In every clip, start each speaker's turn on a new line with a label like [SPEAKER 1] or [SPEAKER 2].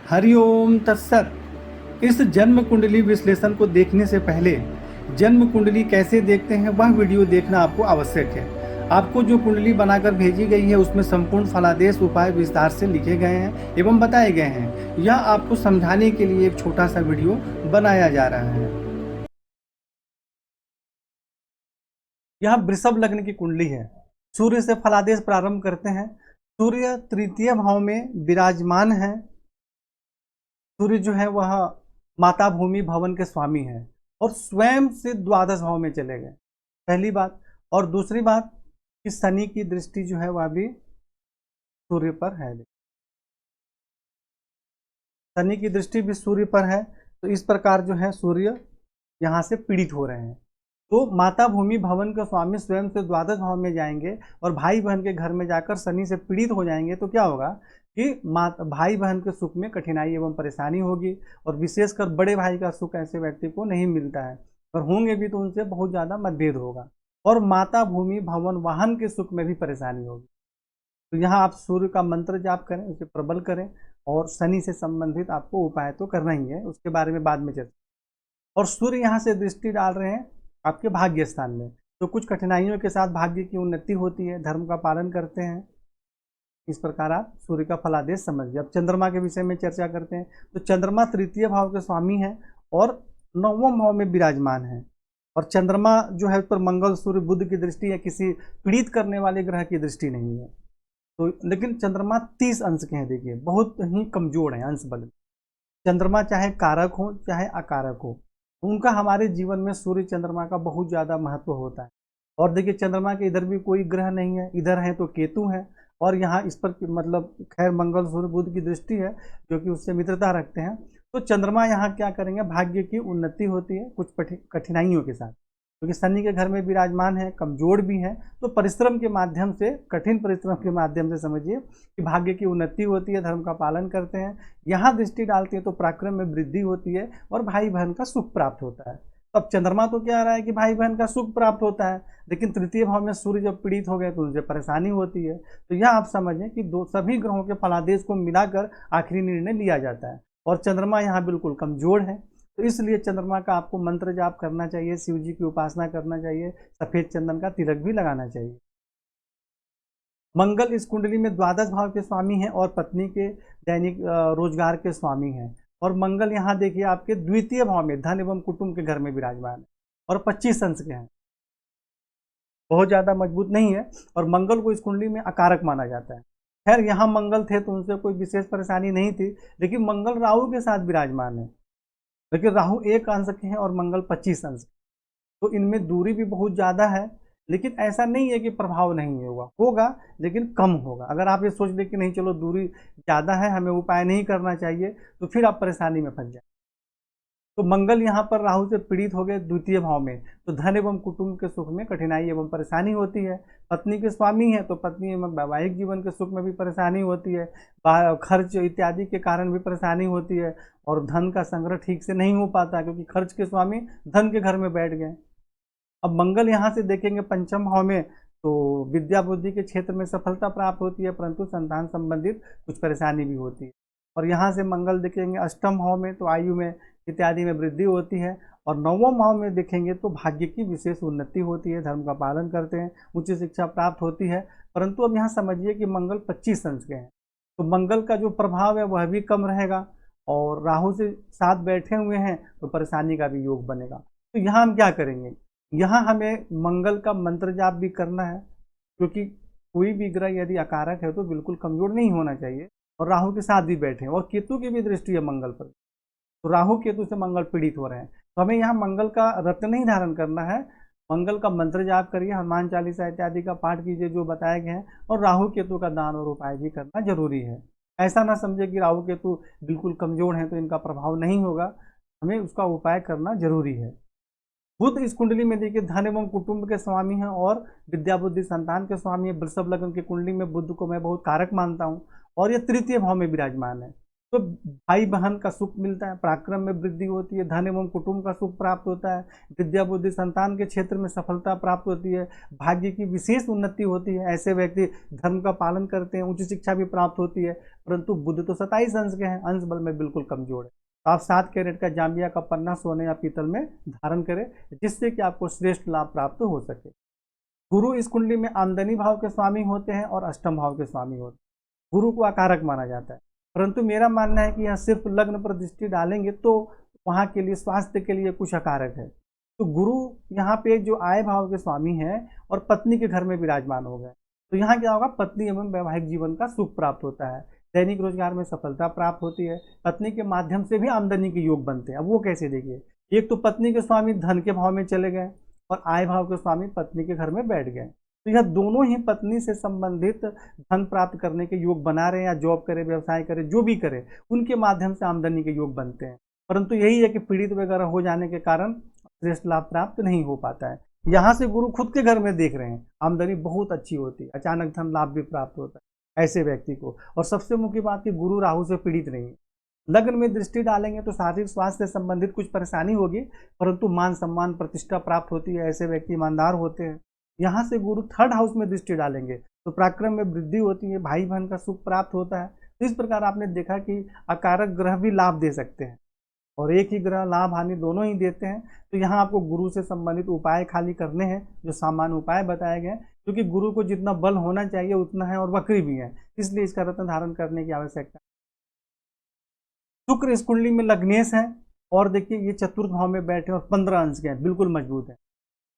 [SPEAKER 1] हरिओम तत्सत। इस जन्म कुंडली विश्लेषण को देखने से पहले जन्म कुंडली कैसे देखते हैं वह वीडियो देखना आपको आवश्यक है। आपको जो कुंडली बनाकर भेजी गई है उसमें संपूर्ण फलादेश उपाय विस्तार से लिखे गए हैं एवं बताए गए हैं। यह आपको समझाने के लिए एक छोटा सा वीडियो बनाया जा रहा है। यह वृषभ लग्न की कुंडली है। सूर्य से फलादेश प्रारंभ करते हैं। सूर्य तृतीय भाव में विराजमान है। सूर्य जो है वह माता भूमि भवन के स्वामी है और स्वयं से द्वादश भाव में चले गए, पहली बात। और दूसरी बात कि शनि की दृष्टि जो है वह भी सूर्य पर है। शनि की दृष्टि भी सूर्य पर है, तो इस प्रकार जो है सूर्य यहाँ से पीड़ित हो रहे हैं। तो माता भूमि भवन के स्वामी स्वयं से द्वादश भाव में जाएंगे और भाई बहन के घर में जाकर शनि से पीड़ित हो जाएंगे, तो क्या होगा कि भाई बहन के सुख में कठिनाई एवं परेशानी होगी। और विशेषकर बड़े भाई का सुख ऐसे व्यक्ति को नहीं मिलता है, और होंगे भी तो उनसे बहुत ज़्यादा मतभेद होगा। और माता भूमि भवन वाहन के सुख में भी परेशानी होगी। तो यहाँ आप सूर्य का मंत्र जाप करें, उसे प्रबल करें, और शनि से संबंधित आपको उपाय तो करना ही है, उसके बारे में बाद में चर्चा। और सूर्य यहाँ से दृष्टि डाल रहे हैं आपके भाग्य स्थान में, तो कुछ कठिनाइयों के साथ भाग्य की उन्नति होती है, धर्म का पालन करते हैं। इस प्रकार आप सूर्य का फलादेश समझिए। अब चंद्रमा के विषय में चर्चा करते हैं। तो चंद्रमा तृतीय भाव के स्वामी है और नवम भाव में विराजमान है। और चंद्रमा जो है उस पर मंगल सूर्य बुध की दृष्टि है, किसी पीड़ित करने वाले ग्रह की दृष्टि नहीं है। तो लेकिन चंद्रमा 30 अंश के हैं, देखिए बहुत ही कमजोर है अंश बल। चंद्रमा चाहे कारक हो चाहे अकारक हो, उनका हमारे जीवन में सूर्य चंद्रमा का बहुत ज़्यादा महत्व होता है। और देखिए चंद्रमा के इधर भी कोई ग्रह नहीं है, इधर है तो केतु है, और यहाँ इस पर मतलब खैर मंगल सूर्य बुध की दृष्टि है जो कि उससे मित्रता रखते हैं। तो चंद्रमा यहाँ क्या करेंगे, भाग्य की उन्नति होती है कुछ कठिनाइयों के साथ, क्योंकि शनि के घर में विराजमान है, कमजोर भी है। तो परिश्रम के माध्यम से, कठिन परिश्रम के माध्यम से समझिए कि भाग्य की उन्नति होती है, धर्म का पालन करते हैं, यहाँ दृष्टि डालती है तो पराक्रम में वृद्धि होती है और भाई बहन का सुख प्राप्त होता है। तो अब चंद्रमा तो क्या आ रहा है कि भाई बहन का सुख प्राप्त होता है, लेकिन तृतीय भाव में सूर्य जब पीड़ित हो गए तो उनसे परेशानी होती है। तो यह आप समझें कि सभी ग्रहों के फलादेश को मिलाकर आखिरी निर्णय लिया जाता है, और चंद्रमा यहाँ बिल्कुल कमजोर है। तो इसलिए चंद्रमा का आपको मंत्र जाप करना चाहिए, शिव जी की उपासना करना चाहिए, सफेद चंदन का तिलक भी लगाना चाहिए। मंगल इस कुंडली में द्वादश भाव के स्वामी हैं और पत्नी के दैनिक रोजगार के स्वामी हैं। और मंगल यहाँ देखिए आपके द्वितीय भाव में धन एवं कुटुंब के घर में विराजमान है और 25 अंश के हैं, बहुत ज़्यादा मजबूत नहीं है। और मंगल को इस कुंडली में अकारक माना जाता है। खैर यहाँ मंगल थे तो उनसे कोई विशेष परेशानी नहीं थी, लेकिन मंगल राहु के साथ विराजमान है। लेकिन राहु 1 अंश के हैं और मंगल 25 अंश, तो इनमें दूरी भी बहुत ज़्यादा है। लेकिन ऐसा नहीं है कि प्रभाव नहीं होगा, होगा लेकिन कम होगा। अगर आप ये सोच लें कि नहीं चलो दूरी ज़्यादा है, हमें उपाय नहीं करना चाहिए, तो फिर आप परेशानी में फंस जाए। तो मंगल यहाँ पर राहु से पीड़ित हो गए द्वितीय भाव में, तो धन एवं कुटुंब के सुख में कठिनाई एवं परेशानी होती है। पत्नी के स्वामी है तो पत्नी एवं वैवाहिक जीवन के सुख में भी परेशानी होती है, खर्च इत्यादि के कारण भी परेशानी होती है, और धन का संग्रह ठीक से नहीं हो पाता क्योंकि खर्च के स्वामी धन के घर में बैठ गए। अब मंगल यहाँ से देखेंगे पंचम भाव में, तो विद्या बुद्धि के क्षेत्र में सफलता प्राप्त होती है, परंतु संतान संबंधित कुछ परेशानी भी होती है। और यहाँ से मंगल देखेंगे अष्टम भाव में, तो आयु में इत्यादि में वृद्धि होती है। और नवम भाव में देखेंगे तो भाग्य की विशेष उन्नति होती है, धर्म का पालन करते हैं, उच्च शिक्षा प्राप्त होती है। परंतु अब यहाँ समझिए कि मंगल 25 अंश के हैं, तो मंगल का जो प्रभाव है वह भी कम रहेगा, और राहु से साथ बैठे हुए हैं तो परेशानी का भी योग बनेगा। तो यहाँ हम क्या करेंगे, यहाँ हमें मंगल का मंत्र जाप भी करना है, क्योंकि कोई भी ग्रह यदि अकारक है तो बिल्कुल कमजोर नहीं होना चाहिए, और राहु के साथ भी बैठे हैं, और केतु की भी दृष्टि है मंगल पर, तो राहु केतु से मंगल पीड़ित हो रहे हैं। तो हमें यहाँ मंगल का रत्न नहीं धारण करना है, मंगल का मंत्र जाप करिए, हनुमान चालीसा इत्यादि का पाठ कीजिए जो बताए गए हैं, और राहु केतु का दान और उपाय भी करना जरूरी है। ऐसा ना समझे कि राहु केतु बिल्कुल कमजोर हैं तो इनका प्रभाव नहीं होगा, हमें उसका उपाय करना जरूरी है। बुध इस कुंडली में देखिए धन एवं कुटुंब के स्वामी हैं और विद्या बुद्धि संतान के स्वामी है। वृषभ लग्न की कुंडली में बुध को मैं बहुत कारक मानता हूँ, और ये तृतीय भाव में विराजमान है। तो भाई बहन का सुख मिलता है, पराक्रम में वृद्धि होती है, धन एवं कुटुंब का सुख प्राप्त होता है, विद्या बुद्धि संतान के क्षेत्र में सफलता प्राप्त होती है, भाग्य की विशेष उन्नति होती है। ऐसे व्यक्ति धर्म का पालन करते हैं, उच्च शिक्षा भी प्राप्त होती है। परंतु बुध तो 27 अंश के हैं, अंश बल में बिल्कुल कमजोर है। तो आप 7 कैरेट का जांबिया का पन्ना सोने या पीतल में धारण करें, जिससे कि आपको श्रेष्ठ लाभ प्राप्त हो सके। गुरु इस कुंडली में आमदनी भाव के स्वामी होते हैं और अष्टम भाव के स्वामी होते हैं। गुरु को अकारक माना जाता है, परंतु मेरा मानना है कि यहाँ सिर्फ लग्न पर दृष्टि डालेंगे तो वहाँ के लिए स्वास्थ्य के लिए कुछ अकारक है। तो गुरु यहाँ पे जो आय भाव के स्वामी हैं और पत्नी के घर में विराजमान हो गए, तो यहाँ क्या होगा, पत्नी एवं वैवाहिक जीवन का सुख प्राप्त होता है, दैनिक रोजगार में सफलता प्राप्त होती है, पत्नी के माध्यम से भी आमदनी के योग बनते हैं। अब वो कैसे, देखिए, एक तो पत्नी के स्वामी धन के भाव में चले गए और आय भाव के स्वामी पत्नी के घर में बैठ गए, तो यह दोनों ही पत्नी से संबंधित धन प्राप्त करने के योग बना रहे हैं, या जॉब करे, व्यवसाय करे, जो भी करे, उनके माध्यम से आमदनी के योग बनते हैं। परंतु यही है कि पीड़ित वगैरह हो जाने के कारण श्रेष्ठ लाभ प्राप्त नहीं हो पाता है। यहाँ से गुरु खुद के घर में देख रहे हैं, आमदनी बहुत अच्छी होती है, अचानक धन लाभ भी प्राप्त होता है ऐसे व्यक्ति को। और सबसे मुख्य बात कि गुरु राहु से पीड़ित नहीं है। लग्न में दृष्टि डालेंगे तो शारीरिक स्वास्थ्य से संबंधित कुछ परेशानी होगी, परंतु मान सम्मान प्रतिष्ठा प्राप्त होती है, ऐसे व्यक्ति ईमानदार होते हैं। यहाँ से गुरु 3rd हाउस में दृष्टि डालेंगे तो पराक्रम में वृद्धि होती है, भाई बहन का सुख प्राप्त होता है। तो इस प्रकार आपने देखा कि अकारक ग्रह भी लाभ दे सकते हैं और एक ही ग्रह लाभ हानि दोनों ही देते हैं। तो यहाँ आपको गुरु से संबंधित उपाय खाली करने हैं, जो सामान्य उपाय बताए गए, क्योंकि गुरु को जितना बल होना चाहिए उतना है और वक्री भी है, इसलिए इसका रत्न धारण करने की आवश्यकता। शुक्र इस कुंडली में लग्नेश है और देखिए ये चतुर्थ भाव में बैठे और 15 अंश के हैं, बिल्कुल मजबूत है।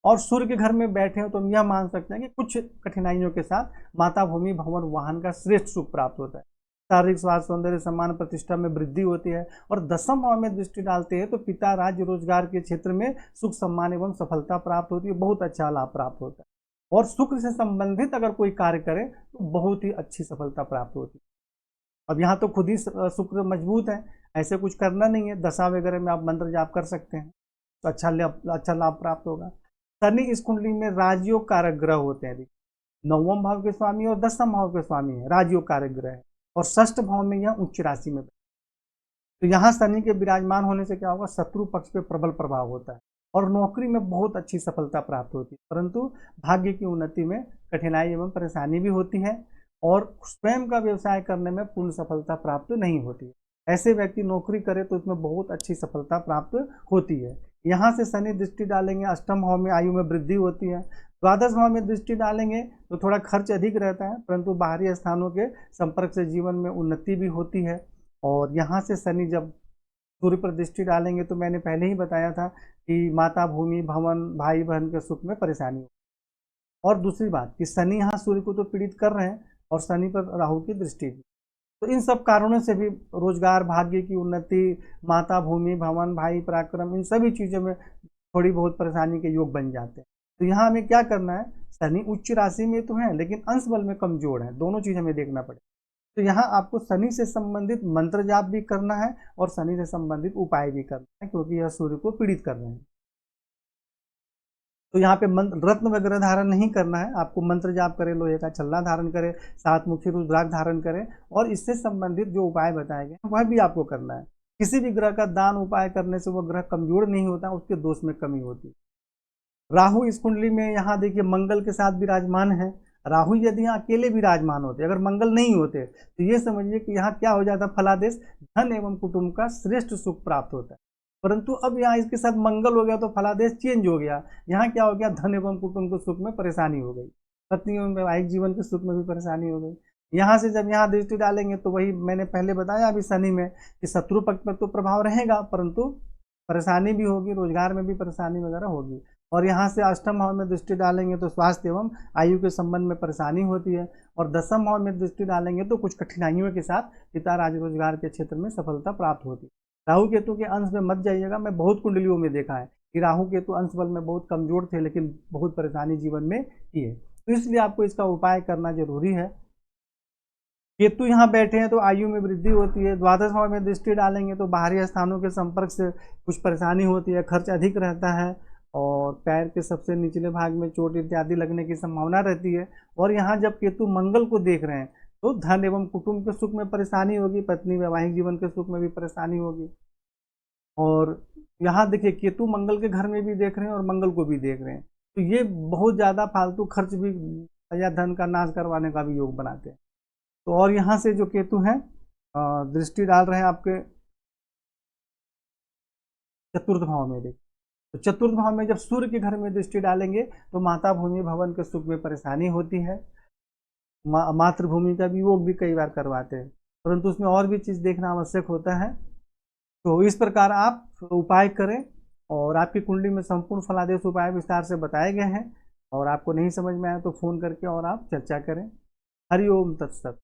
[SPEAKER 1] और सूर्य के घर में बैठे हो तो हम यह मान सकते हैं कि कुछ कठिनाइयों के साथ माता भूमि भवन वाहन का श्रेष्ठ सुख प्राप्त होता है, शारीरिक स्वास्थ्य सौंदर्य सम्मान प्रतिष्ठा में वृद्धि होती है। और 10म भाव में दृष्टि डालते हैं तो पिता राज्य रोजगार के क्षेत्र में सुख सम्मान एवं सफलता प्राप्त होती है, बहुत अच्छा लाभ प्राप्त होता है। और शुक्र से संबंधित अगर कोई कार्य करे तो बहुत ही अच्छी सफलता प्राप्त होती है। अब यहाँ तो खुद ही शुक्र मजबूत है, ऐसे कुछ करना नहीं है, दशा वगैरह में आप मंत्र जाप कर सकते हैं तो अच्छा लाभ प्राप्त होगा। शनि इस कुंडली में राजयोग कारक ग्रह होते हैं, 9वें भाव के स्वामी और 10वें भाव के स्वामी है, राजयोग कारक ग्रह है और 6ठ भाव में यह उच्च राशि में। तो यहाँ शनि के विराजमान होने से क्या होगा, शत्रु पक्ष पे प्रबल प्रभाव होता है और नौकरी में बहुत अच्छी सफलता प्राप्त होती है, परंतु भाग्य की उन्नति में कठिनाई एवं परेशानी भी होती है और स्वयं का व्यवसाय करने में पूर्ण सफलता प्राप्त नहीं होती है। ऐसे व्यक्ति नौकरी करे तो इसमें बहुत अच्छी सफलता प्राप्त होती है। यहाँ से शनि दृष्टि डालेंगे, 8म भाव में आयु में वृद्धि होती है, 12 भाव में दृष्टि डालेंगे तो थोड़ा खर्च अधिक रहता है, परंतु बाहरी स्थानों के संपर्क से जीवन में उन्नति भी होती है। और यहाँ से शनि जब सूर्य पर दृष्टि डालेंगे तो मैंने पहले ही बताया था कि माता भूमि भवन भाई बहन के सुख में परेशानी हो। और दूसरी बात कि शनि यहाँ सूर्य को तो पीड़ित कर रहे हैं और शनि पर राहु की दृष्टि भी, तो इन सब कारणों से भी रोजगार, भाग्य की उन्नति, माता भूमि भवन भाई पराक्रम, इन सभी चीज़ों में थोड़ी बहुत परेशानी के योग बन जाते हैं। तो यहाँ हमें क्या करना है, शनि उच्च राशि में तो है लेकिन अंश बल में कमजोर है, दोनों चीज़ हमें देखना पड़ेगा। तो यहाँ आपको शनि से संबंधित मंत्र जाप भी करना है और शनि से संबंधित उपाय भी करना है, क्योंकि यह सूर्य को पीड़ित कर रहे हैं। तो यहाँ पे मंत्र रत्न वगैरह धारण नहीं करना है, आपको मंत्र जाप करें, लोहे का छल्ला धारण करें, 7 मुखी रुद्राक्ष धारण करें और इससे संबंधित जो उपाय बताए गए वह भी आपको करना है। किसी भी ग्रह का दान उपाय करने से वह ग्रह कमजोर नहीं होता, उसके दोष में कमी होती है। राहु इस कुंडली में यहाँ देखिए मंगल के साथ विराजमान है। राहु यदि यहाँ अकेले विराजमान होते, अगर मंगल नहीं होते तो ये समझिए कि यहाँ क्या हो जाता, फलादेश, धन एवं कुटुंब का श्रेष्ठ सुख प्राप्त होता है। परंतु अब यहाँ इसके साथ मंगल हो गया तो फलादेश चेंज हो गया, यहाँ क्या हो गया, धन एवं कुटुंब के सुख में परेशानी हो गई, पत्नी एवं वैवाहिक जीवन के सुख में भी परेशानी हो गई। यहाँ से जब यहाँ दृष्टि डालेंगे तो वही मैंने पहले बताया अभी शनि में कि शत्रु पक्ष पर तो प्रभाव रहेगा, परंतु परेशानी भी होगी, रोजगार में भी परेशानी वगैरह होगी। और यहाँ से 8म भाव में दृष्टि डालेंगे तो स्वास्थ्य एवं आयु के संबंध में परेशानी होती है और 10म भाव में दृष्टि डालेंगे तो कुछ कठिनाइयों के साथ पिता राज रोजगार के क्षेत्र में सफलता प्राप्त होती है। राहु केतु के अंश में मत जाइएगा, मैं बहुत कुंडलियों में देखा है कि राहु केतु अंश बल में बहुत कमजोर थे लेकिन बहुत परेशानी जीवन में की है, तो इसलिए आपको इसका उपाय करना जरूरी है। केतु यहाँ बैठे हैं तो आयु में वृद्धि होती है, 12 भाव में दृष्टि डालेंगे तो बाहरी स्थानों के संपर्क से कुछ परेशानी होती है, खर्च अधिक रहता है और पैर के सबसे निचले भाग में चोट इत्यादि लगने की संभावना रहती है। और यहाँ जब केतु मंगल को देख रहे हैं तो धन एवं कुटुंब के सुख में परेशानी होगी, पत्नी वैवाहिक जीवन के सुख में भी परेशानी होगी। और यहाँ देखिए केतु मंगल के घर में भी देख रहे हैं और मंगल को भी देख रहे हैं, तो ये बहुत ज़्यादा फालतू खर्च भी या धन का नाश करवाने का भी योग बनाते हैं। तो और यहाँ से जो केतु हैं दृष्टि डाल रहे हैं आपके चतुर्थ भाव में। देखिए तो चतुर्थ भाव में जब सूर्य के घर में दृष्टि डालेंगे तो माता भूमि भवन के सुख में परेशानी होती है। मातृभूमि का भी योग भी कई बार करवाते हैं, परंतु उसमें और भी चीज़ देखना आवश्यक होता है। तो इस प्रकार आप उपाय करें, और आपकी कुंडली में संपूर्ण फलादेश उपाय विस्तार से बताए गए हैं, और आपको नहीं समझ में आया तो फोन करके और आप चर्चा करें। हरि ओम तत्सत।